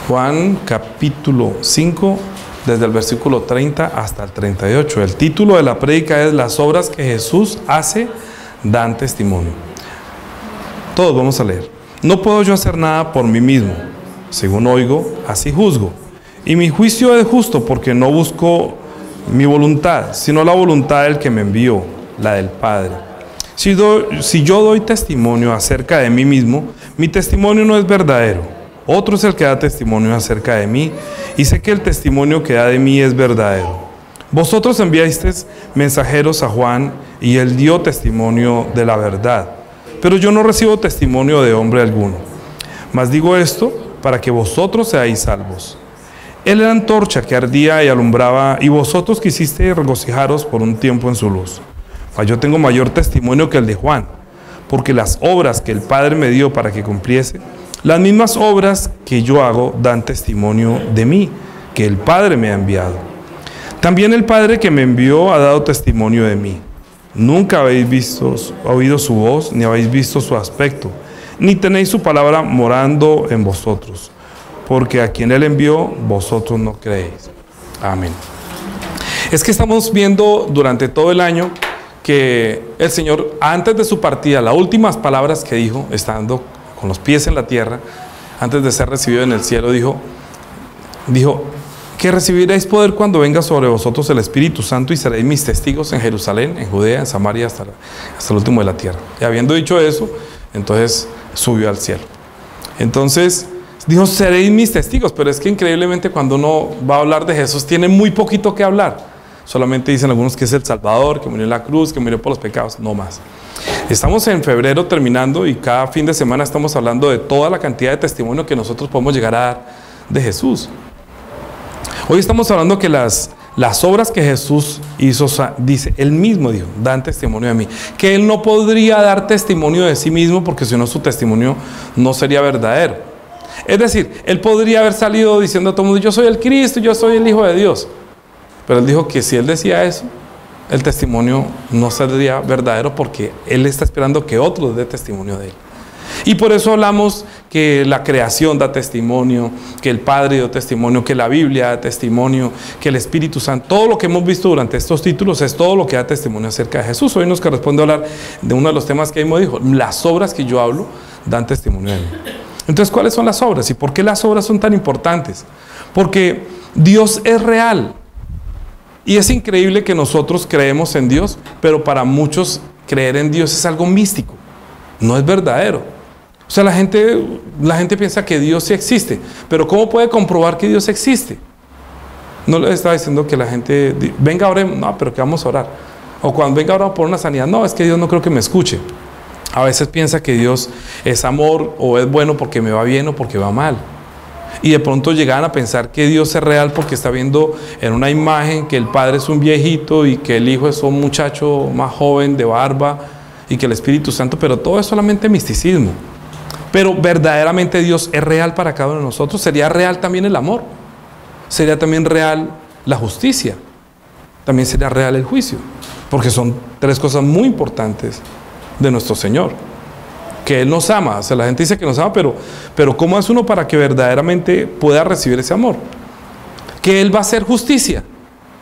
Juan capítulo 5, desde el versículo 30 hasta el 38. El título de la prédica es Las obras que Jesús hace dan testimonio. Todos vamos a leer. No puedo yo hacer nada por mí mismo. Según oigo, así juzgo. Y mi juicio es justo porque no busco mi voluntad, sino la voluntad del que me envió, la del Padre. Si yo doy testimonio acerca de mí mismo, mi testimonio no es verdadero. Otro es el que da testimonio acerca de mí, y sé que el testimonio que da de mí es verdadero. Vosotros enviasteis mensajeros a Juan, y él dio testimonio de la verdad. Pero yo no recibo testimonio de hombre alguno. Mas digo esto para que vosotros seáis salvos. Él era antorcha que ardía y alumbraba, y vosotros quisisteis regocijaros por un tiempo en su luz. Mas yo tengo mayor testimonio que el de Juan, porque las obras que el Padre me dio para que cumpliese, las mismas obras que yo hago dan testimonio de mí, que el Padre me ha enviado. También el Padre que me envió ha dado testimonio de mí. Nunca habéis oído su voz, ni habéis visto su aspecto, ni tenéis su palabra morando en vosotros, porque a quien Él envió, vosotros no creéis. Amén. Es que estamos viendo durante todo el año que el Señor, antes de su partida, las últimas palabras que dijo, estando con los pies en la tierra, antes de ser recibido en el cielo, dijo que recibiréis poder cuando venga sobre vosotros el Espíritu Santo y seréis mis testigos en Jerusalén, en Judea, en Samaria, hasta el último de la tierra. Y habiendo dicho eso, entonces subió al cielo. Entonces dijo, seréis mis testigos, pero es que increíblemente cuando uno va a hablar de Jesús tiene muy poquito que hablar. Solamente dicen algunos que es el Salvador, que murió en la cruz, que murió por los pecados, no más. Estamos en febrero terminando y cada fin de semana estamos hablando de toda la cantidad de testimonio que nosotros podemos llegar a dar de Jesús. Hoy estamos hablando que las obras que Jesús hizo, dice, Él mismo dijo, dan testimonio de mí. Que Él no podría dar testimonio de sí mismo porque si no su testimonio no sería verdadero. Es decir, Él podría haber salido diciendo a todo el mundo, yo soy el Cristo, yo soy el Hijo de Dios. Pero Él dijo que si Él decía eso, el testimonio no sería verdadero porque Él está esperando que otros dé testimonio de Él. Y por eso hablamos que la creación da testimonio, que el Padre dio testimonio, que la Biblia da testimonio, que el Espíritu Santo, todo lo que hemos visto durante estos títulos es todo lo que da testimonio acerca de Jesús. Hoy nos corresponde hablar de uno de los temas que mismo dijo, las obras que yo hablo dan testimonio de mí. Entonces, ¿cuáles son las obras? ¿Y por qué las obras son tan importantes? Porque Dios es real. Y es increíble que nosotros creemos en Dios, pero para muchos creer en Dios es algo místico, no es verdadero. O sea, la gente piensa que Dios sí existe, pero ¿cómo puede comprobar que Dios existe? No le estaba diciendo que la gente, venga, oremos, no, pero que vamos a orar. O cuando venga a orar por una sanidad, no, es que Dios no creo que me escuche. A veces piensa que Dios es amor o es bueno porque me va bien o porque va mal. Y de pronto llegaban a pensar que Dios es real porque está viendo en una imagen que el Padre es un viejito y que el Hijo es un muchacho más joven de barba y que el Espíritu Santo, pero todo es solamente misticismo. Pero verdaderamente Dios es real para cada uno de nosotros. Sería real también el amor, sería también real la justicia, también sería real el juicio, porque son tres cosas muy importantes de nuestro Señor. Que Él nos ama, o sea, la gente dice que nos ama, pero ¿cómo es uno para que verdaderamente pueda recibir ese amor? Que Él va a hacer justicia.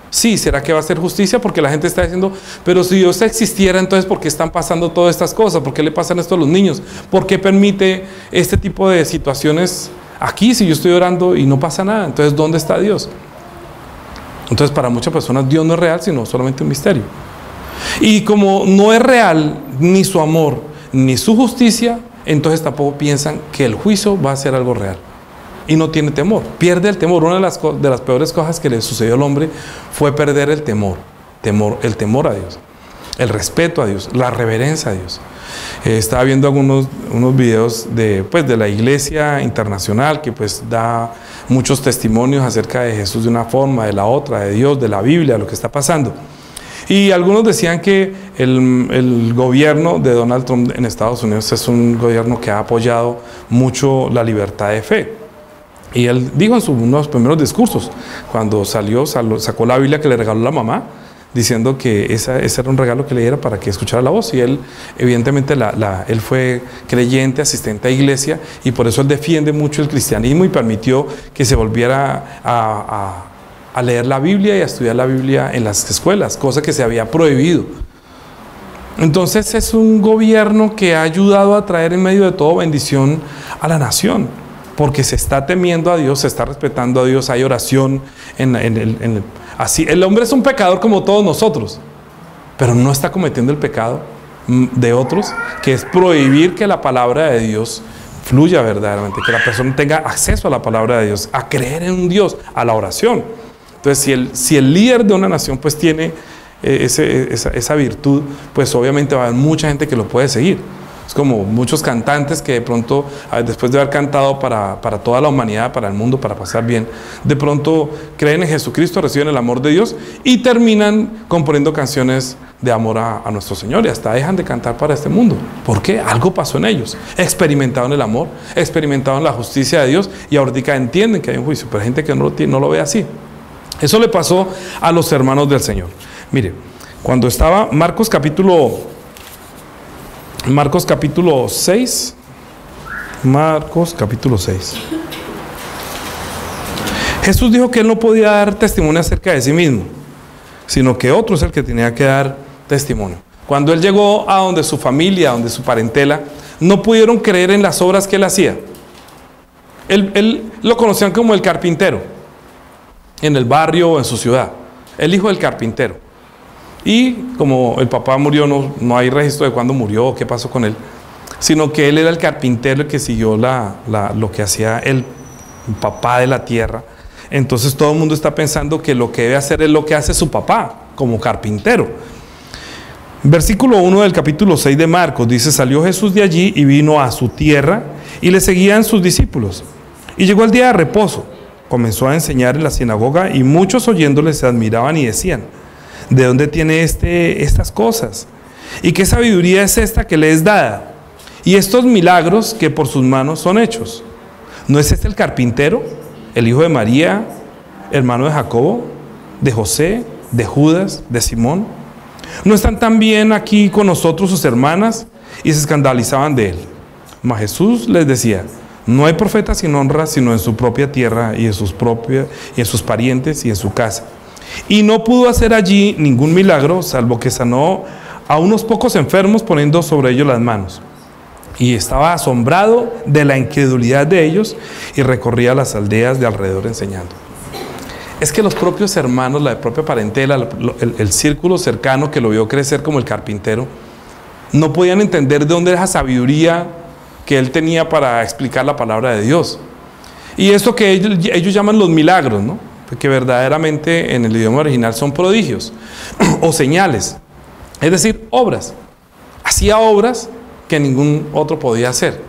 Sí, ¿será que va a hacer justicia? Porque la gente está diciendo, pero si Dios existiera, entonces ¿por qué están pasando todas estas cosas? ¿Por qué le pasan esto a los niños? ¿Por qué permite este tipo de situaciones aquí si yo estoy orando y no pasa nada? Entonces, ¿dónde está Dios? Entonces, para muchas personas Dios no es real, sino solamente un misterio. Y como no es real ni su amor, ni su justicia, entonces tampoco piensan que el juicio va a ser algo real. Y no tiene temor, pierde el temor. Una de las peores cosas que le sucedió al hombre fue perder el temor a Dios, el respeto a Dios, la reverencia a Dios. Estaba viendo unos videos de la Iglesia Internacional que pues da muchos testimonios acerca de Jesús de una forma, de la otra, de Dios, de la Biblia, lo que está pasando. Y algunos decían que el gobierno de Donald Trump en Estados Unidos es un gobierno que ha apoyado mucho la libertad de fe. Y él dijo en uno de los primeros discursos, cuando sacó la Biblia que le regaló la mamá, diciendo que ese era un regalo que le diera para que escuchara la voz. Y él, evidentemente, él fue creyente, asistente a iglesia, y por eso él defiende mucho el cristianismo y permitió que se volviera a leer la Biblia y a estudiar la Biblia en las escuelas, cosa que se había prohibido. Entonces es un gobierno que ha ayudado a traer en medio de todo bendición a la nación, porque se está temiendo a Dios, se está respetando a Dios, hay oración así. El hombre es un pecador como todos nosotros, pero no está cometiendo el pecado de otros, que es prohibir que la palabra de Dios fluya verdaderamente, que la persona tenga acceso a la palabra de Dios, a creer en un Dios, a la oración. Entonces, si el líder de una nación pues tiene esa virtud, pues obviamente va a haber mucha gente que lo puede seguir. Es como muchos cantantes que de pronto, después de haber cantado para toda la humanidad, para el mundo, para pasar bien, de pronto creen en Jesucristo, reciben el amor de Dios y terminan componiendo canciones de amor a nuestro Señor, y hasta dejan de cantar para este mundo. ¿Por qué? Algo pasó en ellos. Experimentaron el amor, experimentaron la justicia de Dios, y ahorita entienden que hay un juicio, pero hay gente que no lo ve así. Eso le pasó a los hermanos del Señor. Mire, cuando estaba Marcos capítulo 6, Jesús dijo que él no podía dar testimonio acerca de sí mismo, sino que otro es el que tenía que dar testimonio. Cuando él llegó a donde su familia, donde su parentela, no pudieron creer en las obras que él hacía. Él lo conocían como el carpintero en el barrio o en su ciudad, el hijo del carpintero. Y como el papá murió, no hay registro de cuándo murió o qué pasó con él, sino que él era el carpintero el que siguió lo que hacía el papá de la tierra. Entonces todo el mundo está pensando que lo que debe hacer es lo que hace su papá como carpintero. Versículo 1 del capítulo 6 de Marcos dice: salió Jesús de allí y vino a su tierra, y le seguían sus discípulos. Y llegó el día de reposo, comenzó a enseñar en la sinagoga, y muchos oyéndole se admiraban y decían: ¿de dónde tiene estas cosas? ¿Y qué sabiduría es esta que le es dada? Y estos milagros que por sus manos son hechos. ¿No es este el carpintero, el hijo de María, hermano de Jacobo, de José, de Judas, de Simón? ¿No están también aquí con nosotros sus hermanas? Y se escandalizaban de él. Mas Jesús les decía: no hay profeta sin honra sino en su propia tierra y en sus parientes y en su casa. Y no pudo hacer allí ningún milagro, salvo que sanó a unos pocos enfermos poniendo sobre ellos las manos. Y estaba asombrado de la incredulidad de ellos, y recorría las aldeas de alrededor enseñando. Es que los propios hermanos, la propia parentela, el círculo cercano que lo vio crecer como el carpintero, no podían entender de dónde era esa sabiduría que él tenía para explicar la palabra de Dios. Y esto que ellos llaman los milagros, ¿no? Que verdaderamente en el idioma original son prodigios o señales, es decir, obras. Hacía obras que ningún otro podía hacer.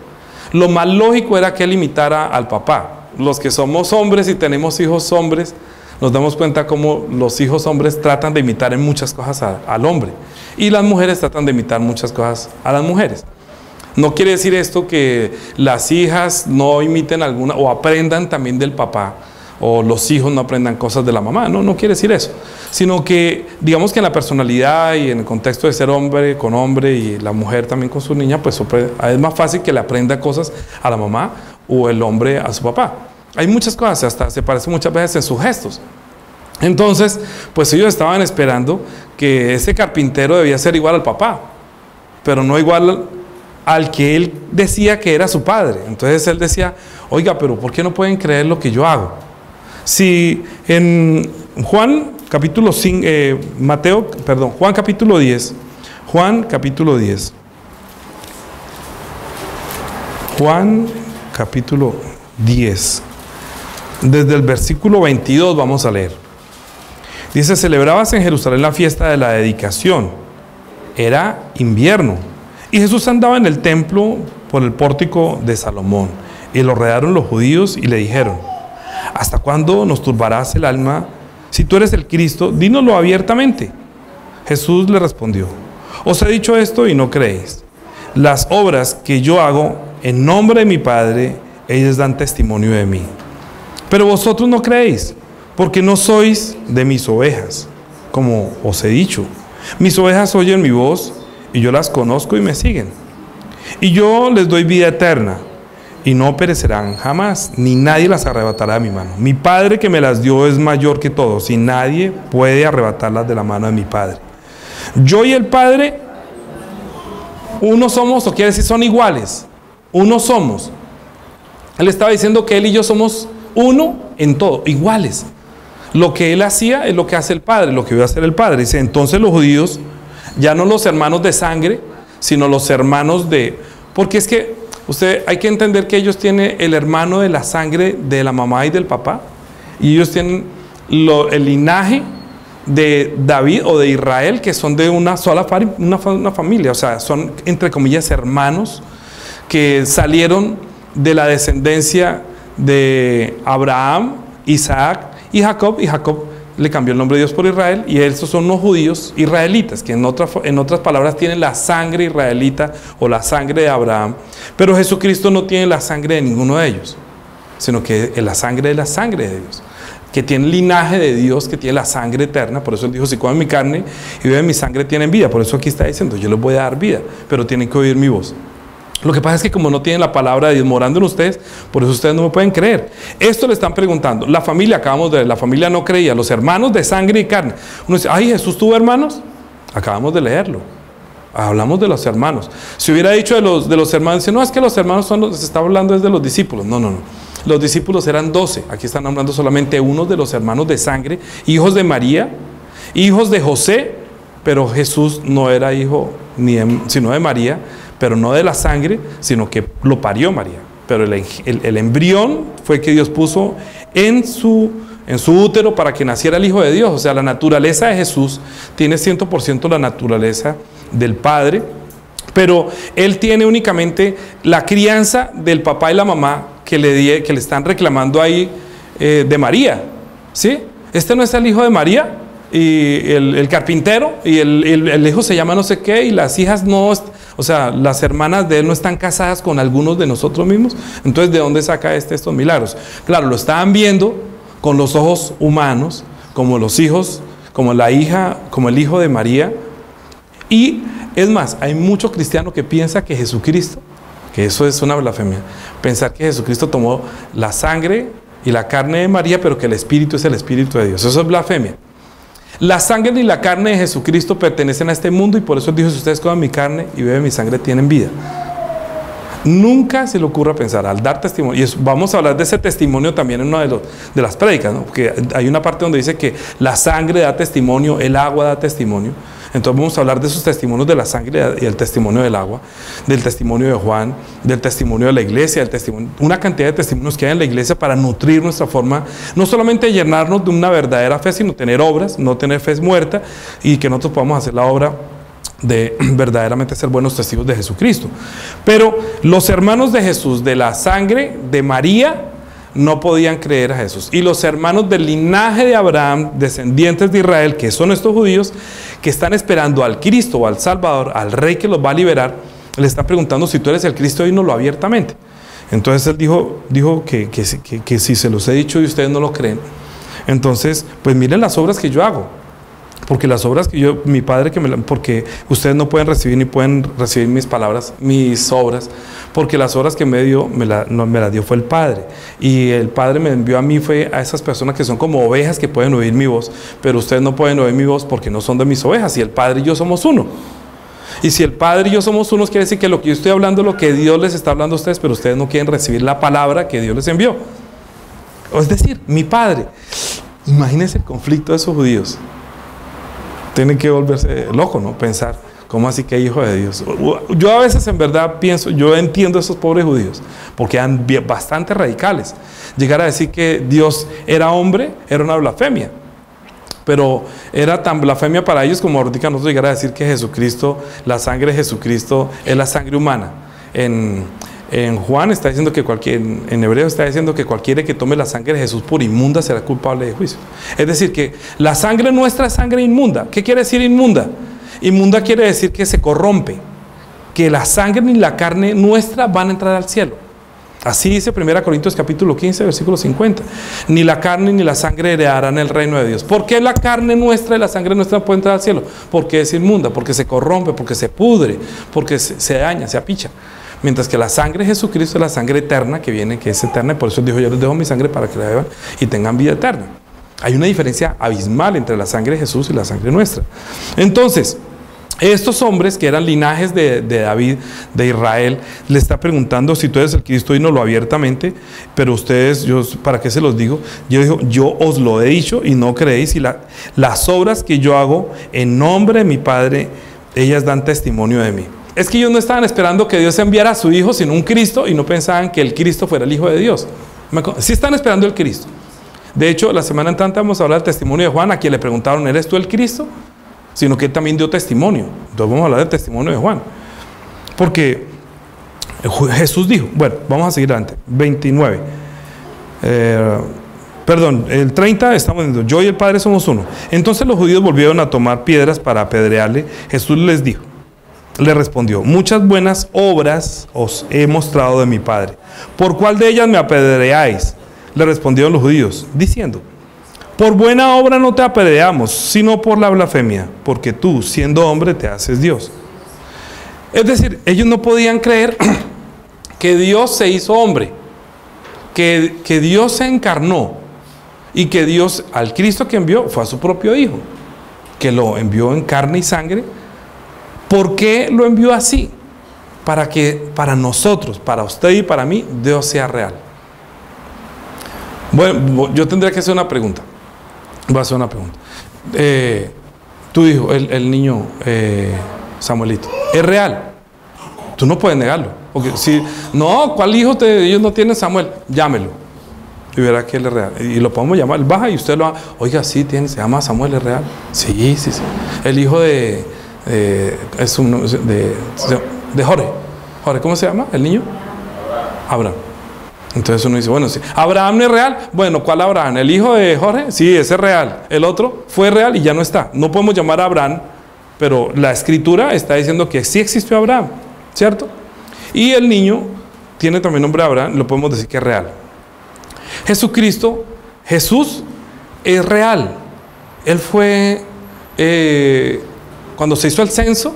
Lo más lógico era que él imitara al papá. Los que somos hombres y tenemos hijos hombres, nos damos cuenta cómo los hijos hombres tratan de imitar en muchas cosas al hombre, y las mujeres tratan de imitar muchas cosas a las mujeres. No quiere decir esto que las hijas no imiten alguna o aprendan también del papá, o los hijos no aprendan cosas de la mamá. No quiere decir eso, sino que digamos que en la personalidad y en el contexto de ser hombre con hombre y la mujer también con su niña, pues es más fácil que le aprenda cosas a la mamá o el hombre a su papá. Hay muchas cosas, hasta se parece muchas veces en sus gestos. Entonces, pues ellos estaban esperando que ese carpintero debía ser igual al papá, pero no igual al que él decía que era su padre. Entonces él decía: oiga, pero ¿por qué no pueden creer lo que yo hago? Si en Juan capítulo 10, Juan capítulo 10, Juan capítulo 10, desde el versículo 22 vamos a leer. Dice: celebrábase en Jerusalén la fiesta de la dedicación. Era invierno, y Jesús andaba en el templo por el pórtico de Salomón, y lo rodearon los judíos y le dijeron: ¿hasta cuándo nos turbarás el alma? Si tú eres el Cristo, dínoslo abiertamente. Jesús le respondió: os he dicho esto y no creéis. Las obras que yo hago en nombre de mi Padre, ellas dan testimonio de mí. Pero vosotros no creéis, porque no sois de mis ovejas. como os he dicho. Mis ovejas oyen mi voz, y yo las conozco y me siguen. Y yo les doy vida eterna, y no perecerán jamás, ni nadie las arrebatará de mi mano. Mi Padre que me las dio es mayor que todos, y nadie puede arrebatarlas de la mano de mi Padre. Yo y el Padre, uno somos, o quiere decir son iguales, uno somos. Él estaba diciendo que él y yo somos uno en todo, iguales. Lo que él hacía es lo que hace el Padre, lo que iba a hacer el Padre. Dice, entonces los judíos, ya no los hermanos de sangre, sino los hermanos de... Porque es que usted hay que entender que ellos tienen el hermano de la sangre de la mamá y del papá, y ellos tienen el linaje de David o de Israel, que son de una sola una familia, o sea, son entre comillas hermanos que salieron de la descendencia de Abraham, Isaac y Jacob le cambió el nombre de Dios por Israel, y estos son los judíos israelitas, que en otras palabras tienen la sangre israelita o la sangre de Abraham. Pero Jesucristo no tiene la sangre de ninguno de ellos, sino que es la sangre de Dios, que tiene el linaje de Dios, que tiene la sangre eterna. Por eso él dijo, si comen mi carne y beben mi sangre tienen vida. Por eso aquí está diciendo, yo les voy a dar vida, pero tienen que oír mi voz. Lo que pasa es que como no tienen la palabra de Dios morando en ustedes, por eso ustedes no me pueden creer. Esto le están preguntando. La familia, acabamos de ver, la familia no creía, los hermanos de sangre y carne. Uno dice, ay, ¿Jesús tuvo hermanos? Acabamos de leerlo. Hablamos de los hermanos. Si hubiera dicho de los hermanos, dice, no, es que los hermanos se está hablando desde los discípulos. No. Los discípulos eran 12. Aquí están hablando solamente unos de los hermanos de sangre, hijos de María, hijos de José, pero Jesús no era hijo sino de María, pero no de la sangre, sino que lo parió María. Pero el embrión fue que Dios puso en su útero para que naciera el Hijo de Dios. O sea, la naturaleza de Jesús tiene 100% la naturaleza del Padre, pero Él tiene únicamente la crianza del papá y la mamá que le están reclamando ahí de María. ¿Sí? Este no es el hijo de María, y el carpintero, y el hijo se llama no sé qué, y las hijas no... O sea, las hermanas de él no están casadas con algunos de nosotros mismos. Entonces, ¿de dónde saca estos milagros? Claro, lo estaban viendo con los ojos humanos, como los hijos, como la hija, como el hijo de María. Y es más, hay mucho cristiano que piensa que Jesucristo, que eso es una blasfemia, pensar que Jesucristo tomó la sangre y la carne de María, pero que el Espíritu es el Espíritu de Dios. Eso es blasfemia. La sangre y la carne de Jesucristo pertenecen a este mundo, y por eso dijo, si ustedes comen mi carne y beben mi sangre tienen vida. Nunca se le ocurra pensar, al dar testimonio, y vamos a hablar de ese testimonio también en una de las prédicas, ¿no? Porque hay una parte donde dice que la sangre da testimonio, el agua da testimonio. Entonces vamos a hablar de esos testimonios de la sangre y el testimonio del agua, del testimonio de Juan, del testimonio de la iglesia, del testimonio, una cantidad de testimonios que hay en la iglesia para nutrir nuestra forma, no solamente llenarnos de una verdadera fe, sino tener obras, no tener fe muerta, y que nosotros podamos hacer la obra de verdaderamente ser buenos testigos de Jesucristo. Pero los hermanos de Jesús, de la sangre de María, no podían creer a Jesús. Y los hermanos del linaje de Abraham, descendientes de Israel, que son estos judíos, que están esperando al Cristo o al Salvador, al Rey que los va a liberar, le están preguntando si tú eres el Cristo, y no lo abiertamente. Entonces él dijo que si se los he dicho y ustedes no lo creen, entonces pues miren las obras que yo hago. Porque las obras que mi Padre porque ustedes no pueden recibir ni pueden recibir mis palabras, mis obras, porque las obras que me dio, me las dio fue el Padre. Y el Padre me envió a mí, fue a esas personas que son como ovejas que pueden oír mi voz, pero ustedes no pueden oír mi voz porque no son de mis ovejas, y el Padre y yo somos uno. Y si el Padre y yo somos unos, quiere decir que lo que yo estoy hablando es lo que Dios les está hablando a ustedes, pero ustedes no quieren recibir la palabra que Dios les envió. Es decir, mi Padre. Imagínense el conflicto de esos judíos. Tienen que volverse loco, ¿no? Pensar, ¿cómo así que hay hijo de Dios? Yo a veces en verdad pienso, yo entiendo a esos pobres judíos, porque eran bastante radicales. Llegar a decir que Dios era hombre era una blasfemia. Pero era tan blasfemia para ellos como ahorita nosotros llegar a decir que Jesucristo, la sangre de Jesucristo es la sangre humana. En Juan está diciendo que en Hebreo está diciendo que cualquiera que tome la sangre de Jesús por inmunda será culpable de juicio. Es decir, que la sangre nuestra es sangre inmunda. ¿Qué quiere decir inmunda? Inmunda quiere decir que se corrompe, que la sangre ni la carne nuestra van a entrar al cielo. Así dice 1 Corintios capítulo 15, versículo 50. Ni la carne ni la sangre heredarán el reino de Dios. ¿Por qué la carne nuestra y la sangre nuestra no puede entrar al cielo? Porque es inmunda, porque se corrompe, porque se pudre, porque se daña, se apicha. Mientras que la sangre de Jesucristo es la sangre eterna que viene, que es eterna. Y por eso dijo, yo les dejo mi sangre para que la beban y tengan vida eterna. Hay una diferencia abismal entre la sangre de Jesús y la sangre nuestra. Entonces, estos hombres que eran linajes de David, de Israel, le está preguntando si tú eres el Cristo, dínoslo abiertamente, pero ustedes, ¿para qué se los digo? Yo os lo he dicho y no creéis, y las obras que yo hago en nombre de mi Padre, ellas dan testimonio de mí. Es que ellos no estaban esperando que Dios enviara a su Hijo, sino un Cristo, y no pensaban que el Cristo fuera el Hijo de Dios. Sí están esperando el Cristo. De hecho, la semana entrante vamos a hablar del testimonio de Juan, a quien le preguntaron, ¿eres tú el Cristo? Sino que él también dio testimonio. Entonces vamos a hablar del testimonio de Juan. Porque Jesús dijo, bueno, vamos a seguir adelante, 29. El 30 estamos diciendo, yo y el Padre somos uno. Entonces los judíos volvieron a tomar piedras para apedrearle. Jesús les dijo, le respondió, muchas buenas obras os he mostrado de mi Padre. ¿Por cuál de ellas me apedreáis? Le respondieron los judíos, diciendo, por buena obra no te apedreamos, sino por la blasfemia, porque tú, siendo hombre, te haces Dios. Es decir, ellos no podían creer que Dios se hizo hombre, que Dios se encarnó, y que Dios, al Cristo que envió, fue a su propio Hijo, que lo envió en carne y sangre. ¿Por qué lo envió así? Para que para nosotros, para usted y para mí, Dios sea real. Bueno, yo tendría que hacer una pregunta. Voy a hacer una pregunta. Tu hijo, el niño Samuelito, ¿es real? Tú no puedes negarlo. Porque si no, ¿cuál hijo ellos no tienen, Samuel? Llámelo y verá que él es real. Y lo podemos llamar, él baja y usted lo va. Oiga, sí, se llama Samuel, ¿es real? Sí. El hijo de Jorge. Jorge, ¿cómo se llama el niño? Abraham. Entonces uno dice, bueno, sí, ¿Abraham no es real? Bueno, ¿cuál Abraham? ¿El hijo de Jorge? Sí, ese es real. El otro fue real y ya no está. No podemos llamar a Abraham, pero la escritura está diciendo que sí existió Abraham, ¿cierto? Y el niño tiene también nombre de Abraham, lo podemos decir que es real. Jesucristo, Jesús es real. Él fue, cuando se hizo el censo,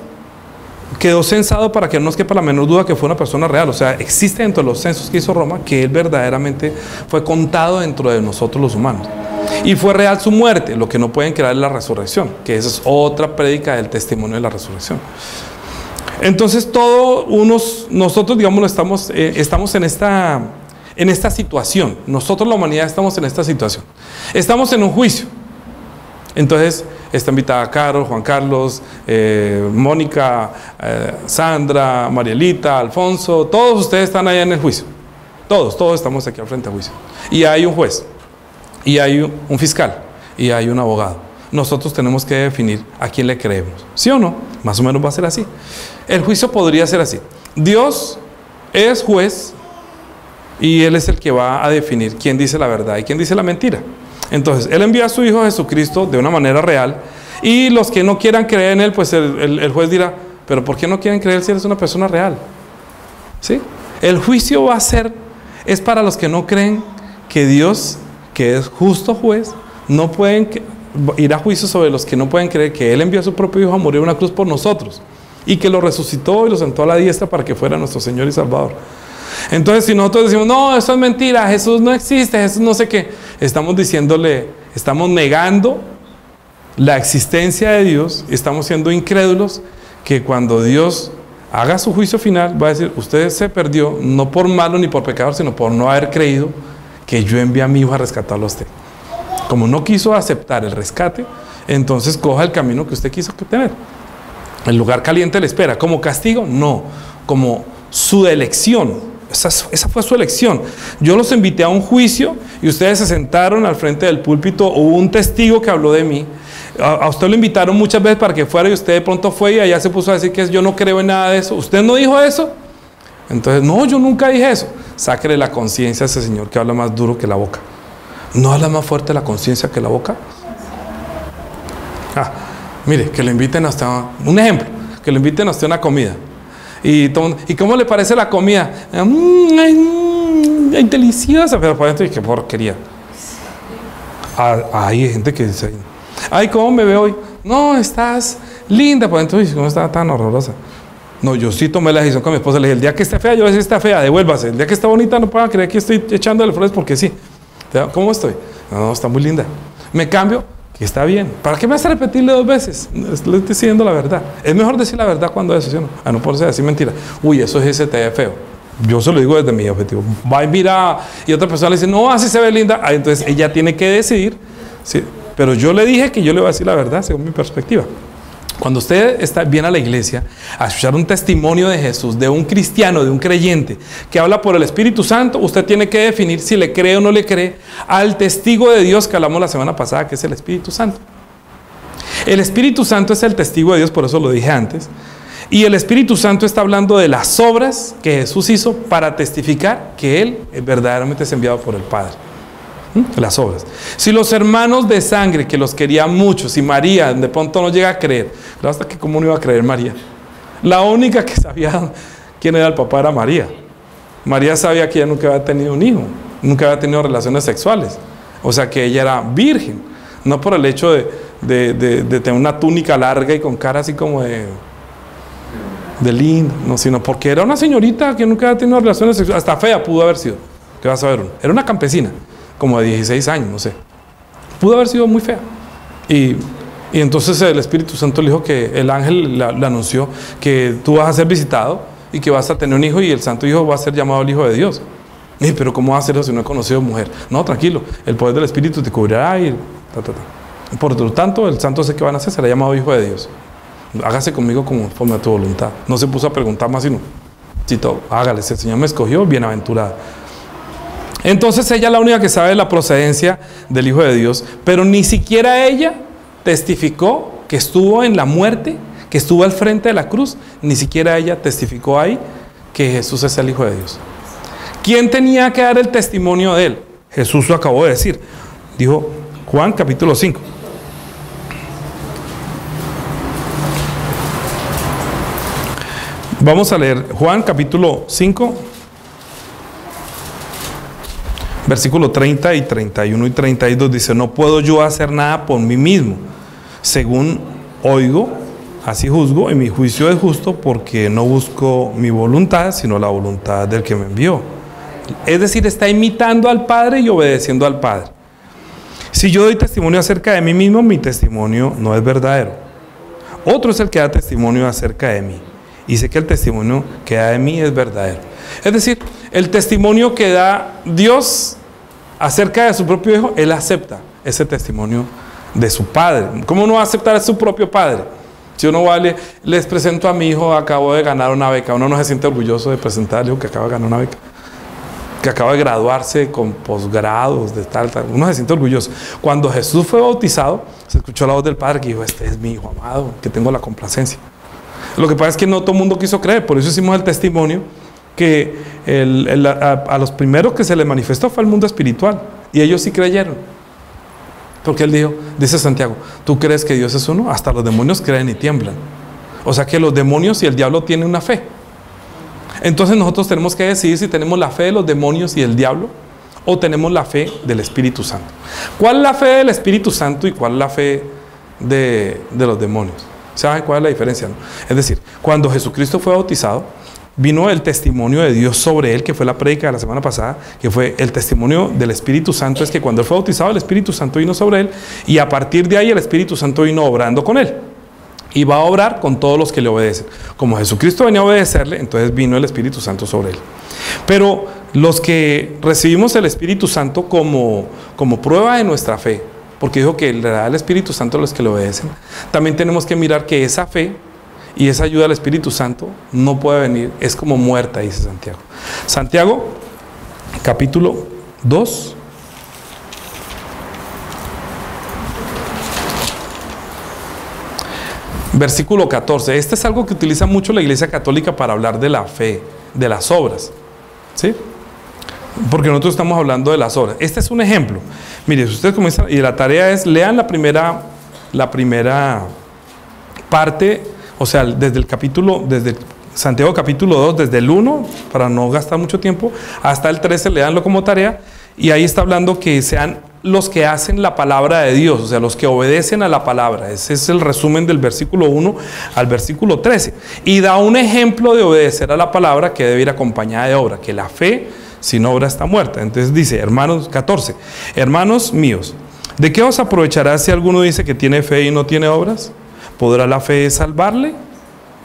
quedó censado para que no nos quepa la menor duda que fue una persona real. O sea, existe dentro de los censos que hizo Roma que él verdaderamente fue contado dentro de nosotros los humanos. Y fue real su muerte. Lo que no pueden creer es la resurrección, que esa es otra prédica del testimonio de la resurrección. Entonces nosotros digamos estamos en esta situación. Nosotros la humanidad estamos en esta situación. Estamos en un juicio. Entonces está invitada Carol, Juan Carlos, Mónica, Sandra, Marielita, Alfonso. Todos ustedes están allá en el juicio. Todos estamos aquí al frente del juicio. Y hay un juez, y hay un fiscal, y hay un abogado. Nosotros tenemos que definir a quién le creemos. ¿Sí o no? Más o menos va a ser así. El juicio podría ser así. Dios es juez y Él es el que va a definir quién dice la verdad y quién dice la mentira. Entonces, Él envía a su Hijo Jesucristo de una manera real, y los que no quieran creer en Él, pues el juez dirá, pero ¿por qué no quieren creer si Él es una persona real? ¿Sí? El juicio va a ser, es para los que no creen que Dios, que es justo juez, no pueden ir a juicio sobre los que no pueden creer que Él envió a su propio Hijo a morir en una cruz por nosotros, y que lo resucitó y lo sentó a la diestra para que fuera nuestro Señor y Salvador. Entonces, si nosotros decimos, no, eso es mentira, Jesús no existe, Jesús no sé qué, estamos negando la existencia de Dios, estamos siendo incrédulos, que cuando Dios haga su juicio final, va a decir, usted se perdió, no por malo ni por pecador, sino por no haber creído que yo envié a mi Hijo a rescatarlo a usted. Como no quiso aceptar el rescate, entonces coja el camino que usted quiso tener. El lugar caliente le espera. ¿Como castigo? No, como su elección. Esa fue su elección. Yo los invité a un juicio y ustedes se sentaron al frente del púlpito. Hubo un testigo que habló de mí. A usted lo invitaron muchas veces para que fuera, y usted de pronto fue y allá se puso a decir que yo no creo en nada de eso. ¿Usted no dijo eso? Entonces, no, yo nunca dije eso. Sáquele la conciencia a ese señor que habla más duro que la boca. ¿No habla más fuerte la conciencia que la boca? Mire, que lo inviten a usted, un ejemplo, que lo inviten a usted a una comida. ¿Y cómo le parece la comida? ay, deliciosa, pero por dentro, qué porquería. Hay gente que dice, ay, ¿cómo me veo hoy? No, estás linda, por dentro, ¿cómo está tan horrorosa? No, yo sí tomé la decisión con mi esposa, le dije, el día que esté fea, yo le dije, está fea, devuélvase. El día que está bonita, no puedan creer que estoy echándole flores porque sí. ¿Cómo estoy? No, está muy linda. Me cambio, que está bien. ¿Para qué me hace repetirle 2 veces? Le estoy diciendo la verdad. Es mejor decir la verdad cuando eso, ¿sí o no? No por decir mentira. Uy, eso es ese te ve feo. Yo se lo digo desde mi objetivo. Va y mira, y otra persona le dice, no, así se ve linda. Entonces ella tiene que decidir. ¿Sí? Pero yo le dije que yo le voy a decir la verdad según mi perspectiva. Cuando usted viene a la iglesia a escuchar un testimonio de Jesús, de un cristiano, de un creyente, que habla por el Espíritu Santo, usted tiene que definir si le cree o no le cree al testigo de Dios que hablamos la semana pasada, que es el Espíritu Santo. El Espíritu Santo es el testigo de Dios, por eso lo dije antes. Y el Espíritu Santo está hablando de las obras que Jesús hizo para testificar que Él verdaderamente es enviado por el Padre. Las obras. Si los hermanos de sangre, que los querían mucho, si María de pronto no llega a creer, claro, hasta que cómo no iba a creer María. La única que sabía quién era el papá era María. María sabía que ella nunca había tenido un hijo, nunca había tenido relaciones sexuales. O sea que ella era virgen, no por el hecho de tener una túnica larga y con cara así como de linda, no, sino porque era una señorita que nunca había tenido relaciones sexuales, hasta fea pudo haber sido. ¿Qué vas a ver? Era una campesina, como de 16 años, no sé. Pudo haber sido muy fea. Y entonces el Espíritu Santo le dijo que el ángel le anunció que tú vas a ser visitado y que vas a tener un hijo y el santo hijo va a ser llamado el Hijo de Dios. Pero ¿cómo va a hacerlo si no he conocido mujer? No, tranquilo, el poder del Espíritu te cubrirá y Por lo tanto, el santo ese que van a hacer será llamado Hijo de Dios. Hágase conmigo conforme a tu voluntad. No se puso a preguntar más, sino, hágale, si el Señor me escogió, bienaventurada. Entonces ella es la única que sabe la procedencia del Hijo de Dios, pero ni siquiera ella testificó que estuvo en la muerte, que estuvo al frente de la cruz, ni siquiera ella testificó ahí que Jesús es el Hijo de Dios. ¿Quién tenía que dar el testimonio de él? Jesús lo acabó de decir. Dijo Juan capítulo 5. Vamos a leer Juan capítulo 5. Versículo 30 y 31 y 32 dice, no puedo yo hacer nada por mí mismo. Según oigo, así juzgo, y mi juicio es justo porque no busco mi voluntad, sino la voluntad del que me envió. Es decir, está imitando al Padre y obedeciendo al Padre. Si yo doy testimonio acerca de mí mismo, mi testimonio no es verdadero. Otro es el que da testimonio acerca de mí. Y sé que el testimonio que da de mí es verdadero. Es decir, el testimonio que da Dios acerca de su propio Hijo, Él acepta ese testimonio de su Padre. ¿Cómo no va a aceptar a su propio Padre? Si uno vale, les presento a mi hijo, acabo de ganar una beca. Uno no se siente orgulloso de presentar al hijo que acaba de ganar una beca, que acaba de graduarse con posgrados de tal. Uno se siente orgulloso. Cuando Jesús fue bautizado, se escuchó la voz del Padre que dijo, este es mi hijo amado, que tengo la complacencia. Lo que pasa es que no todo el mundo quiso creer, por eso hicimos el testimonio que a los primeros que se les manifestó fue el mundo espiritual, y ellos sí creyeron. Porque él dijo, dice Santiago, ¿tú crees que Dios es uno? Hasta los demonios creen y tiemblan. O sea que los demonios y el diablo tienen una fe. Entonces nosotros tenemos que decidir si tenemos la fe de los demonios y el diablo o tenemos la fe del Espíritu Santo. ¿Cuál es la fe del Espíritu Santo y cuál es la fe de los demonios? ¿Saben cuál es la diferencia? ¿No? Es decir, cuando Jesucristo fue bautizado, vino el testimonio de Dios sobre él, que fue la prédica de la semana pasada, que fue el testimonio del Espíritu Santo. Es que cuando él fue bautizado, el Espíritu Santo vino sobre él, y a partir de ahí el Espíritu Santo vino obrando con él, y va a obrar con todos los que le obedecen. Como Jesucristo venía a obedecerle, entonces vino el Espíritu Santo sobre él. Pero los que recibimos el Espíritu Santo como prueba de nuestra fe, porque dijo que le da el Espíritu Santo a los que le obedecen, también tenemos que mirar que esa fe y esa ayuda del Espíritu Santo no puede venir, es como muerta, dice Santiago. Santiago, capítulo 2. Versículo 14. Este es algo que utiliza mucho la Iglesia Católica para hablar de la fe, de las obras, ¿sí? Porque nosotros estamos hablando de las obras. Este es un ejemplo. Mire, si ustedes comienzan, y la tarea es, lean la primera parte, o sea, desde Santiago capítulo 2, desde el 1, para no gastar mucho tiempo, hasta el 13, leanlo como tarea, y ahí está hablando que sean los que hacen la palabra de Dios, o sea, los que obedecen a la palabra. Ese es el resumen del versículo 1 al versículo 13. Y da un ejemplo de obedecer a la palabra que debe ir acompañada de obra, que la fe sin obra está muerta. Entonces dice, hermanos, 14, hermanos míos, ¿de qué os aprovechará si alguno dice que tiene fe y no tiene obras? ¿Podrá la fe salvarle?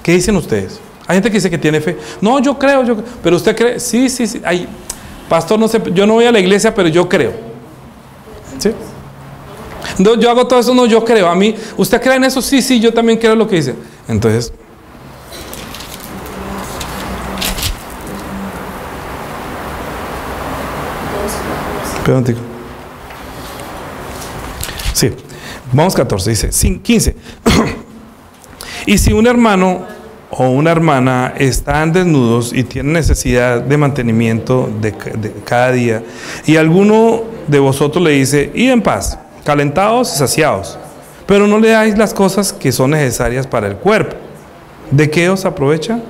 ¿Qué dicen ustedes? Hay gente que dice que tiene fe. No, yo creo, pero usted cree. Sí. Ay, pastor, no sé, yo no voy a la iglesia, pero yo creo. ¿Sí? No, yo hago todo eso, no, yo creo. A mí, ¿usted cree en eso? Sí, yo también creo lo que dice. Entonces, perdón, tico. Sí, vamos 14, dice 15. Y si un hermano o una hermana están desnudos y tienen necesidad de mantenimiento de cada día, y alguno de vosotros le dice, id en paz, calentados y saciados, pero no le dais las cosas que son necesarias para el cuerpo, ¿de qué os aprovecha?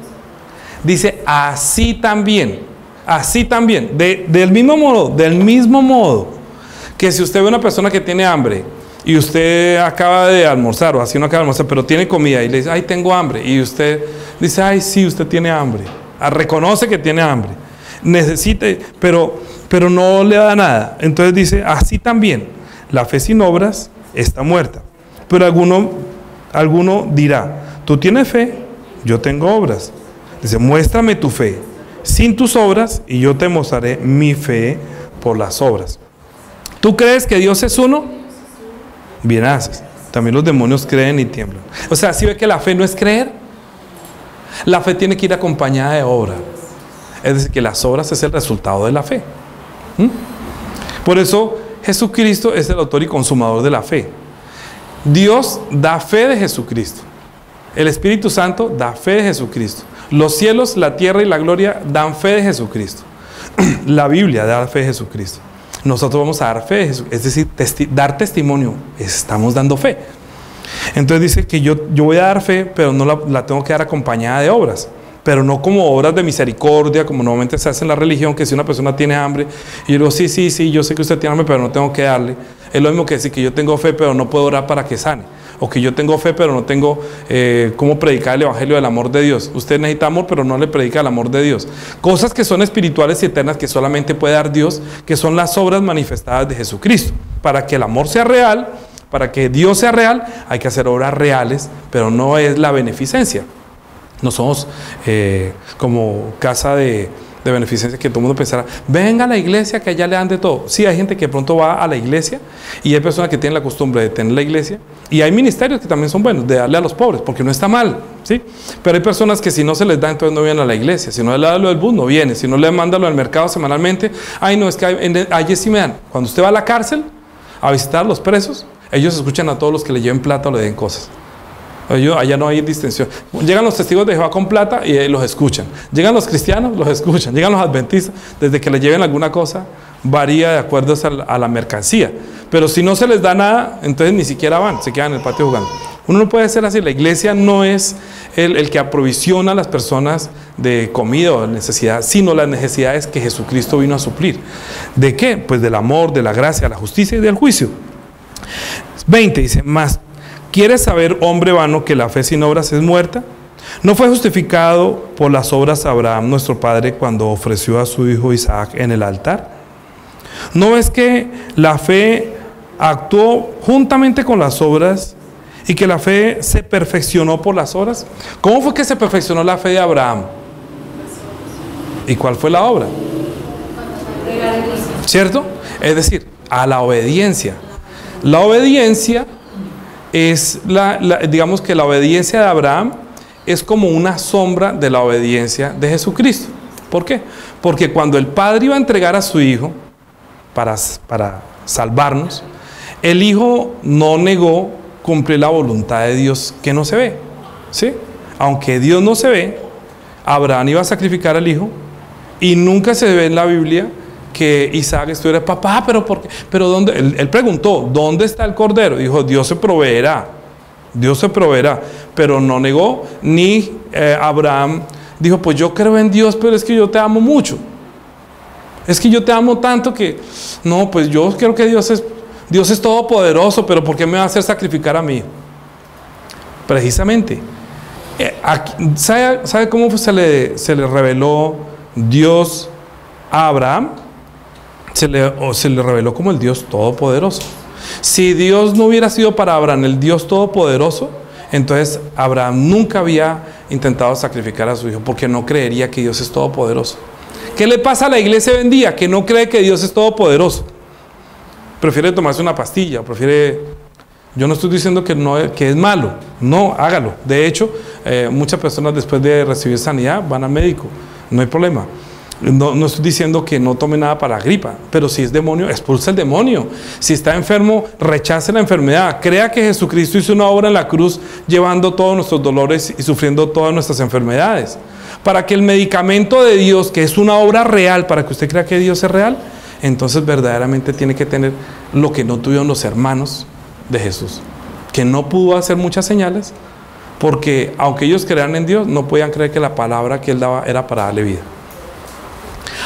Dice, así también, del mismo modo, que si usted ve a una persona que tiene hambre, y usted acaba de almorzar, o así no acaba de almorzar, pero tiene comida, y le dice, ay, tengo hambre, y usted dice, ay, sí, usted tiene hambre, reconoce que tiene hambre, necesita, pero no le da nada. Entonces dice, así también, la fe sin obras está muerta. Pero alguno dirá, tú tienes fe, yo tengo obras. Dice, muéstrame tu fe sin tus obras, y yo te mostraré mi fe por las obras. ¿Tú crees que Dios es uno? Bien haces. También los demonios creen y tiemblan. O sea, ¿sí ve que la fe no es creer? La fe tiene que ir acompañada de obra. Es decir, que las obras es el resultado de la fe. Por eso Jesucristo es el autor y consumador de la fe. Dios da fe de Jesucristo. El Espíritu Santo da fe de Jesucristo. Los cielos, la tierra y la gloria dan fe de Jesucristo. La Biblia da fe de Jesucristo. Nosotros vamos a dar fe, es decir, dar testimonio, estamos dando fe. Entonces dice que yo voy a dar fe, pero no la tengo que dar acompañada de obras, pero no como obras de misericordia, como normalmente se hace en la religión, que si una persona tiene hambre, y yo digo, sí, yo sé que usted tiene hambre, pero no tengo que darle. Es lo mismo que decir que yo tengo fe, pero no puedo orar para que sane. O que yo tengo fe, pero no tengo cómo predicar el evangelio del amor de Dios. Usted necesita amor, pero no le predica el amor de Dios. Cosas que son espirituales y eternas que solamente puede dar Dios, que son las obras manifestadas de Jesucristo. Para que el amor sea real, para que Dios sea real, hay que hacer obras reales, pero no es la beneficencia. No somos como casa de beneficencia que todo el mundo pensará, venga a la iglesia que allá le dan de todo. Sí, hay gente que de pronto va a la iglesia y hay personas que tienen la costumbre de tener la iglesia, y hay ministerios que también son buenos, de darle a los pobres, porque no está mal, ¿sí? Pero hay personas que si no se les da, entonces no vienen a la iglesia. Si no le da lo del bus, no viene. Si no le manda lo del mercado semanalmente, ay no, es que allí sí me dan. Cuando usted va a la cárcel a visitar a los presos, ellos escuchan a todos los que le lleven plata o le den cosas. Allá no hay distinción. Llegan los testigos de Jehová con plata y los escuchan. Llegan los cristianos, los escuchan. Llegan los adventistas, desde que les lleven alguna cosa, varía de acuerdo a la mercancía. Pero si no se les da nada, entonces ni siquiera van, se quedan en el patio jugando. Uno no puede ser así. La iglesia no es el que aprovisiona a las personas de comida o de necesidad, sino las necesidades que Jesucristo vino a suplir. ¿De qué? Pues del amor, de la gracia, de la justicia y del juicio. 20 dice, más. ¿Quieres saber, hombre vano, que la fe sin obras es muerta? ¿No fue justificado por las obras Abraham, nuestro padre, cuando ofreció a su hijo Isaac en el altar? ¿No ves que la fe actuó juntamente con las obras y que la fe se perfeccionó por las obras? ¿Cómo fue que se perfeccionó la fe de Abraham? ¿Y cuál fue la obra? ¿Cierto? Es decir, a la obediencia. La obediencia es digamos que la obediencia de Abraham es como una sombra de la obediencia de Jesucristo. ¿Por qué? Porque cuando el Padre iba a entregar a su Hijo para salvarnos, el Hijo no negó cumplir la voluntad de Dios que no se ve, ¿sí? Aunque Dios no se ve, Abraham iba a sacrificar al Hijo, y nunca se ve en la Biblia que Isaac estuviera, papá, pero ¿por qué? Pero ¿dónde? Él preguntó, ¿dónde está el cordero? Dijo, Dios se proveerá, pero no negó ni Abraham dijo, pues yo creo en Dios, pero es que yo te amo mucho. Es que yo te amo tanto que, no, pues yo creo que Dios es todopoderoso, pero ¿por qué me va a hacer sacrificar a mí? Precisamente, ¿sabe cómo se le reveló Dios a Abraham? Se le reveló como el Dios todopoderoso. Si Dios no hubiera sido para Abraham el Dios todopoderoso, entonces Abraham nunca había intentado sacrificar a su hijo, porque no creería que Dios es todopoderoso. ¿Qué le pasa a la iglesia hoy en día? Que no cree que Dios es todopoderoso. Prefiere tomarse una pastilla, yo no estoy diciendo que es malo, no, hágalo. De hecho, muchas personas después de recibir sanidad van al médico, no hay problema. No estoy diciendo que no tome nada para la gripa, pero si es demonio, expulsa el demonio. Si está enfermo, rechace la enfermedad. Crea que Jesucristo hizo una obra en la cruz llevando todos nuestros dolores y sufriendo todas nuestras enfermedades. Para que el medicamento de Dios, que es una obra real, para que usted crea que Dios es real, entonces verdaderamente tiene que tener lo que no tuvieron los hermanos de Jesús, que no pudo hacer muchas señales, porque aunque ellos crean en Dios, no podían creer que la palabra que Él daba era para darle vida.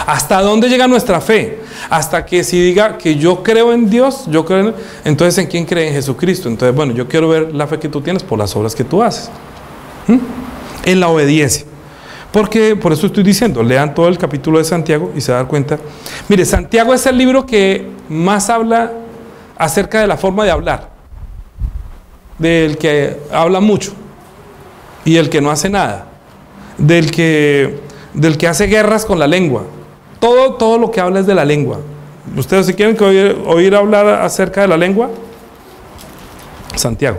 ¿Hasta dónde llega nuestra fe? Hasta que si diga que yo creo en Dios, entonces ¿en quién cree? En Jesucristo. Entonces, bueno, yo quiero ver la fe que tú tienes por las obras que tú haces. En la obediencia. Porque, por eso estoy diciendo, lean todo el capítulo de Santiago y se van a dar cuenta. Mire, Santiago es el libro que más habla acerca de la forma de hablar. Del que habla mucho y el que no hace nada. Del que hace guerras con la lengua. Todo lo que habla es de la lengua. Ustedes si quieren oír hablar acerca de la lengua, Santiago.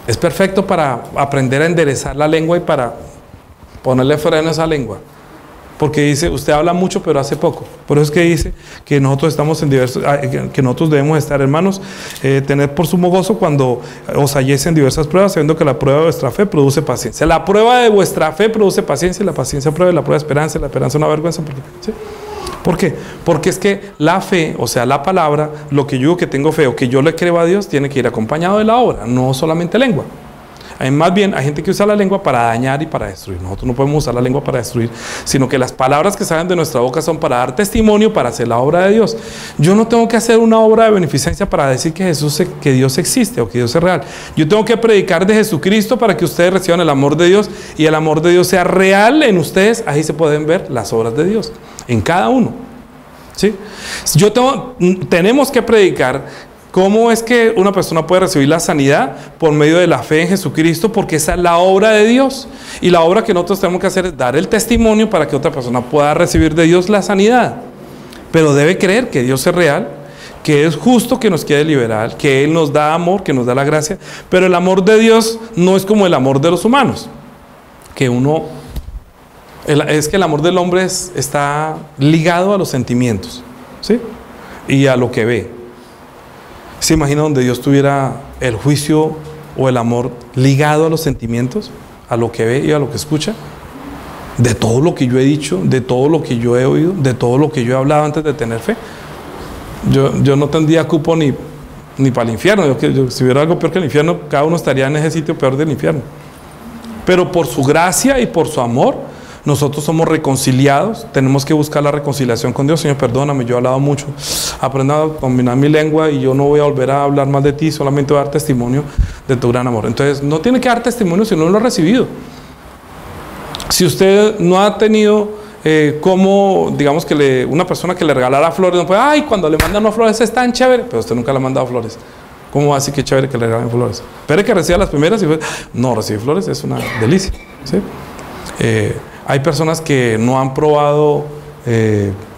Es perfecto para aprender a enderezar la lengua y para ponerle freno a esa lengua. Porque dice, usted habla mucho pero hace poco. Por eso es que dice que nosotros estamos que nosotros debemos estar, hermanos, tener por sumo gozo cuando os halléis en diversas pruebas, sabiendo que la prueba de vuestra fe produce paciencia. La prueba de vuestra fe produce paciencia, y la paciencia prueba, y la prueba esperanza, y la esperanza una vergüenza. ¿Sí? ¿Por qué? Porque es que la fe, o sea, la palabra, lo que yo digo que tengo fe o que yo le creo a Dios, tiene que ir acompañado de la obra, no solamente lengua. Más bien, hay gente que usa la lengua para dañar y para destruir. Nosotros no podemos usar la lengua para destruir, sino que las palabras que salen de nuestra boca son para dar testimonio, para hacer la obra de Dios. Yo no tengo que hacer una obra de beneficencia para decir que Dios existe o que Dios es real. Yo tengo que predicar de Jesucristo para que ustedes reciban el amor de Dios y el amor de Dios sea real en ustedes. Ahí se pueden ver las obras de Dios, en cada uno. ¿Sí? Tenemos que predicar. ¿Cómo es que una persona puede recibir la sanidad? Por medio de la fe en Jesucristo, porque esa es la obra de Dios. Y la obra que nosotros tenemos que hacer es dar el testimonio para que otra persona pueda recibir de Dios la sanidad. Pero debe creer que Dios es real, que es justo, que nos quiere liberar, que Él nos da amor, que nos da la gracia. Pero el amor de Dios no es como el amor de los humanos. Es que el amor del hombre está ligado a los sentimientos, ¿sí? Y a lo que ve. ¿Se imagina donde Dios tuviera el juicio o el amor ligado a los sentimientos, a lo que ve y a lo que escucha? De todo lo que yo he dicho, de todo lo que yo he oído, de todo lo que yo he hablado antes de tener fe. Yo no tendría cupo ni para el infierno. Si hubiera algo peor que el infierno, cada uno estaría en ese sitio peor del infierno. Pero por su gracia y por su amor, nosotros somos reconciliados. Tenemos que buscar la reconciliación con Dios. Señor, perdóname, yo he hablado mucho. Aprenda a dominar mi lengua y yo no voy a volver a hablar más de ti, solamente voy a dar testimonio de tu gran amor. Entonces, no tiene que dar testimonio si no lo ha recibido. Si usted no ha tenido digamos que una persona que le regalara flores, no puede, ay, cuando le mandan unas flores es tan chévere, pero usted nunca le ha mandado flores. ¿Cómo va a decir que es chévere que le regalen flores? Espere que reciba las primeras y no, recibir flores es una delicia, ¿sí? Hay personas que no han probado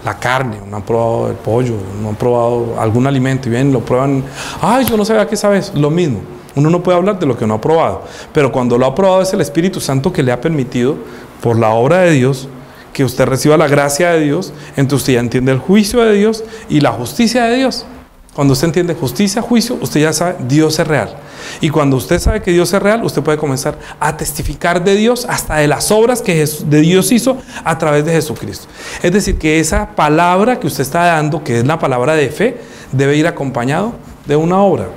la carne, no han probado el pollo, no han probado algún alimento y bien, lo prueban, ay, yo no sabía qué sabes, lo mismo. Uno no puede hablar de lo que no ha probado, pero cuando lo ha probado es el Espíritu Santo que le ha permitido, por la obra de Dios, que usted reciba la gracia de Dios. Entonces usted ya entiende el juicio de Dios y la justicia de Dios. Cuando usted entiende justicia, juicio, usted ya sabe, Dios es real. Y cuando usted sabe que Dios es real, usted puede comenzar a testificar de Dios hasta de las obras que de Dios hizo a través de Jesucristo. Es decir, que esa palabra que usted está dando, que es la palabra de fe, debe ir acompañado de una obra.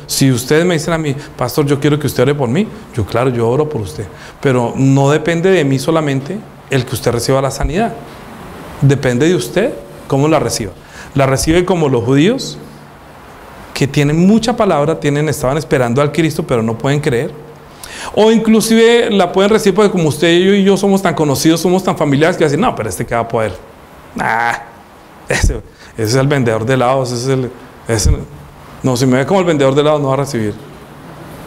Si ustedes me dicen a mí, pastor, yo quiero que usted ore por mí, claro, yo oro por usted, pero no depende de mí solamente el que usted reciba la sanidad, depende de usted cómo la reciba. La recibe como los judíos, que tienen mucha palabra, estaban esperando al Cristo, pero no pueden creer, o inclusive la pueden recibir porque como usted y yo somos tan conocidos, somos tan familiares, que dicen, no, pero ¿qué va a poder? Ese es el vendedor de helados, no, si me ve como el vendedor de helados no va a recibir.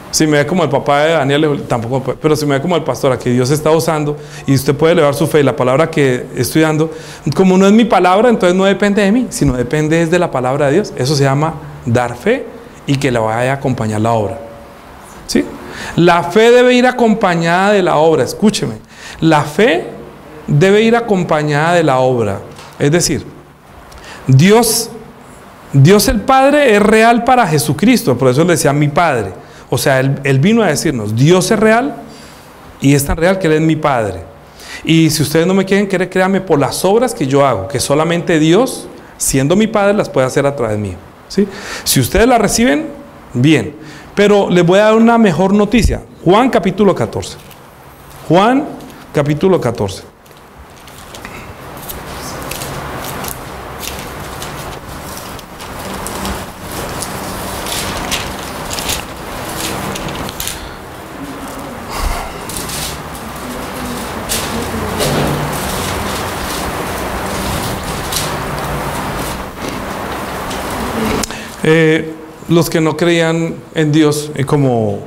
Si me ve como el papá de Daniel, tampoco puede. Pero si me ve como el pastor a que Dios está usando y usted puede elevar su fe y la palabra que estoy dando, como no es mi palabra, entonces no depende de mí, sino depende de la palabra de Dios. Eso se llama dar fe y que la vaya a acompañar la obra. ¿Sí? La fe debe ir acompañada de la obra. Escúcheme. La fe debe ir acompañada de la obra. Es decir, Dios el Padre es real para Jesucristo, por eso le decía mi Padre. O sea, él vino a decirnos, Dios es real y es tan real que Él es mi Padre. Y si ustedes no me quieren creer, créanme por las obras que yo hago, que solamente Dios, siendo mi Padre, las puede hacer a través mío. ¿Sí? Si ustedes las reciben, bien. Pero les voy a dar una mejor noticia. Juan capítulo 14. Juan capítulo 14. Los que no creían en Dios, como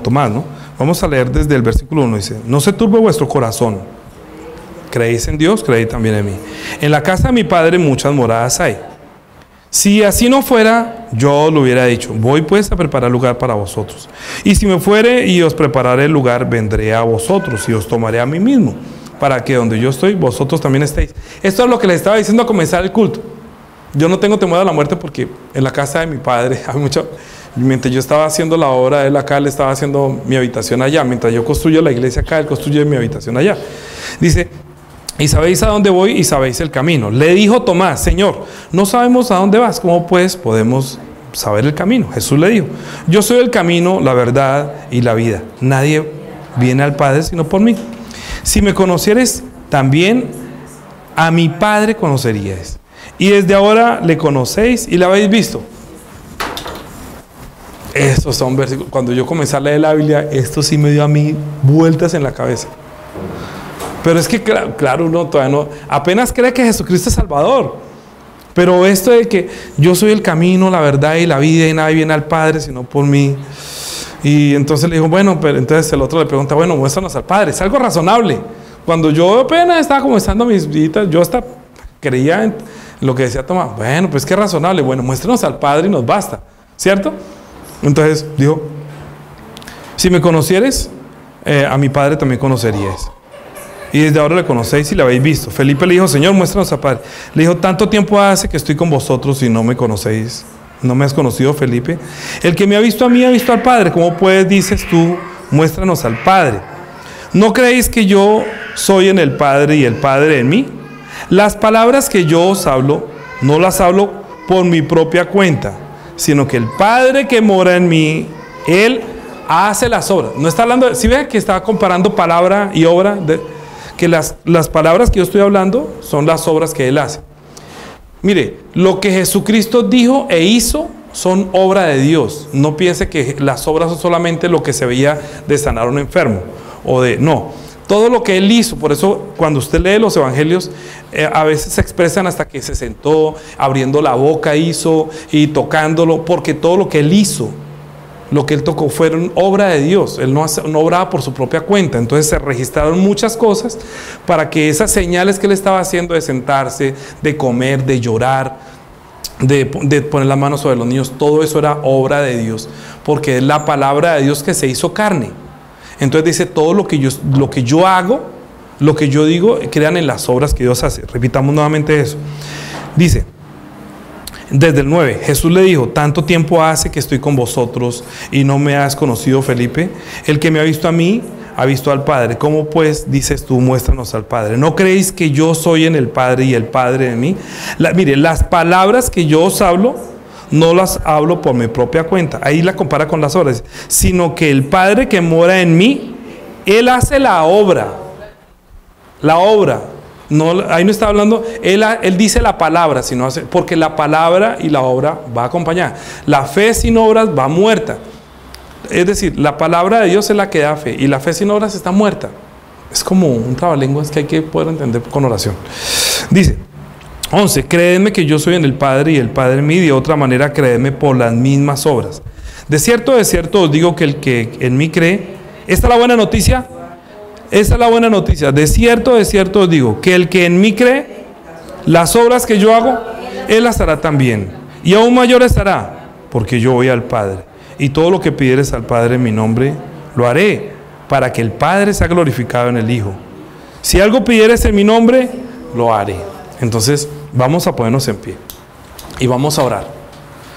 Tomás, ¿no? Vamos a leer desde el versículo 1, dice, no se turbe vuestro corazón, creéis en Dios, creéis también en mí. En la casa de mi Padre muchas moradas hay. Si así no fuera, yo lo hubiera dicho, voy pues a preparar lugar para vosotros. Y si me fuere y os prepararé el lugar, vendré a vosotros y os tomaré a mí mismo, para que donde yo estoy, vosotros también estéis. Esto es lo que les estaba diciendo a comenzar el culto. Yo no tengo temor a la muerte porque en la casa de mi padre hay mucho. Mientras yo estaba haciendo la obra, él acá le estaba haciendo mi habitación allá. Mientras yo construyo la iglesia acá, él construye mi habitación allá. Dice, y sabéis a dónde voy y sabéis el camino. Le dijo Tomás, Señor, no sabemos a dónde vas, ¿cómo pues podemos saber el camino? Jesús le dijo, yo soy el camino, la verdad y la vida. Nadie viene al Padre sino por mí. Si me conocieres, también a mi Padre conoceríais. Y desde ahora le conocéis y le habéis visto. Estos son versículos. Cuando yo comencé a leer la Biblia, esto sí me dio a mí vueltas en la cabeza. Pero es que, claro, uno todavía no, apenas cree que Jesucristo es Salvador. Pero esto de que yo soy el camino, la verdad y la vida, y nadie viene al Padre sino por mí. Y entonces le dijo, bueno, pero entonces el otro le pregunta, bueno, muéstranos al Padre. Es algo razonable. Cuando yo apenas estaba comenzando mis vidas, yo hasta creía en lo que decía Tomás. Bueno, pues qué razonable. Bueno, muéstranos al Padre y nos basta. ¿Cierto? Entonces dijo, si me conocieres, a mi Padre también conoceríais. Y desde ahora le conocéis y le habéis visto. Felipe le dijo, Señor, muéstranos al Padre. Le dijo, tanto tiempo hace que estoy con vosotros y no me conocéis. ¿No me has conocido, Felipe? El que me ha visto a mí ha visto al Padre. ¿Cómo pues dices tú, muéstranos al Padre? ¿No creéis que yo soy en el Padre y el Padre en mí? Las palabras que yo os hablo, no las hablo por mi propia cuenta, sino que el Padre que mora en mí, Él hace las obras. No está hablando, si ve que está comparando palabra y obra, que las palabras que yo estoy hablando son las obras que Él hace. Mire, lo que Jesucristo dijo e hizo son obra de Dios. No piense que las obras son solamente lo que se veía de sanar a un enfermo, no. Todo lo que Él hizo, por eso cuando usted lee los evangelios, a veces se expresan hasta que se sentó, abriendo la boca hizo y tocándolo, porque todo lo que Él hizo, lo que Él tocó, fueron obra de Dios. Él no obraba por su propia cuenta. Entonces se registraron muchas cosas para que esas señales que Él estaba haciendo de sentarse, de comer, de llorar, de poner la mano sobre los niños, todo eso era obra de Dios, porque es la palabra de Dios que se hizo carne. Entonces dice, todo lo que yo hago, lo que yo digo, crean en las obras que Dios hace. Repitamos nuevamente eso. Dice, desde el 9, Jesús le dijo, tanto tiempo hace que estoy con vosotros y no me has conocido, Felipe. El que me ha visto a mí, ha visto al Padre. ¿Cómo pues dices tú, muéstranos al Padre? ¿No creéis que yo soy en el Padre y el Padre en mí? Mire, las palabras que yo os hablo, no las hablo por mi propia cuenta. Ahí la compara con las obras. Sino que el Padre que mora en mí, Él hace la obra. La obra. No, ahí no está hablando, él dice la palabra, sino hace, porque la palabra y la obra va acompañada. La fe sin obras va muerta. Es decir, la palabra de Dios es la que da fe, y la fe sin obras está muerta. Es como un trabalenguas que hay que poder entender con oración. Dice 11, créedme que yo soy en el Padre y el Padre en mí, de otra manera créedme por las mismas obras. De cierto os digo que el que en mí cree, ¿esta es la buena noticia? Esta es la buena noticia. De cierto os digo que el que en mí cree, las obras que yo hago, él las hará también, y aún mayores hará, porque yo voy al Padre, y todo lo que pidieres al Padre en mi nombre, lo haré, para que el Padre sea glorificado en el Hijo. Si algo pidieres en mi nombre, lo haré. Entonces vamos a ponernos en pie y vamos a orar.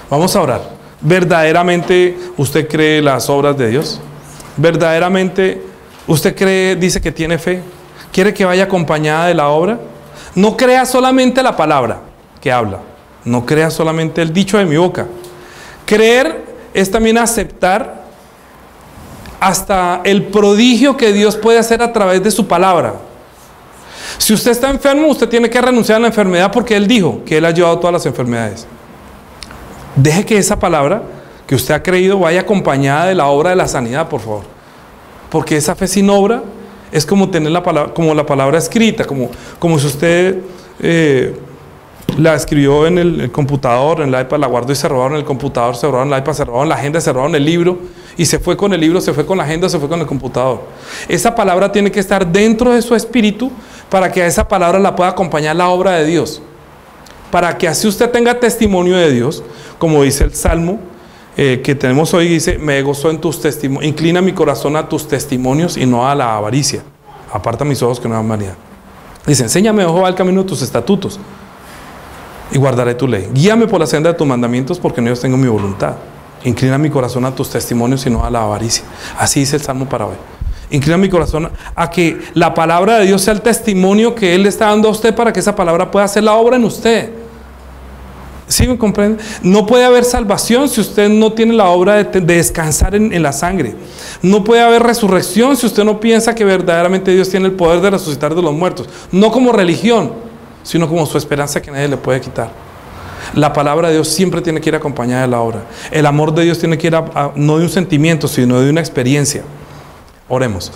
Vamos a orar. ¿Verdaderamente usted cree las obras de Dios? ¿Verdaderamente usted cree, dice que tiene fe? ¿Quiere que vaya acompañada de la obra? No crea solamente la palabra que habla, no crea solamente el dicho de mi boca. Creer es también aceptar hasta el prodigio que Dios puede hacer a través de su palabra. Si usted está enfermo, usted tiene que renunciar a la enfermedad, porque Él dijo que Él ha llevado todas las enfermedades. Deje que esa palabra que usted ha creído vaya acompañada de la obra de la sanidad, por favor. Porque esa fe sin obra es como tener la palabra, como la palabra escrita, como si usted la escribió en el computador, en el iPad, la guardó y se robaron el computador, se robaron el iPad, se robaron la agenda, se robaron el libro, y se fue con el libro, se fue con la agenda, se fue con el computador. Esa palabra tiene que estar dentro de su espíritu para que a esa palabra la pueda acompañar la obra de Dios. Para que así usted tenga testimonio de Dios, como dice el Salmo que tenemos hoy, dice, me gozo en tus testimonios, inclina mi corazón a tus testimonios y no a la avaricia. Aparta mis ojos que no hagan vanidad. Dice, enséñame, oh Jehová, el camino de tus estatutos, y guardaré tu ley. Guíame por la senda de tus mandamientos, porque en ellos tengo mi voluntad. Inclina mi corazón a tus testimonios y no a la avaricia. Así dice el Salmo para hoy. Inclina mi corazón a que la palabra de Dios sea el testimonio que Él le está dando a usted, para que esa palabra pueda hacer la obra en usted. ¿Sí me comprende? No puede haber salvación si usted no tiene la obra de descansar en la sangre. No puede haber resurrección si usted no piensa que verdaderamente Dios tiene el poder de resucitar de los muertos. No como religión, sino como su esperanza que nadie le puede quitar. La palabra de Dios siempre tiene que ir acompañada de la obra. El amor de Dios tiene que ir no de un sentimiento, sino de una experiencia. Oremos.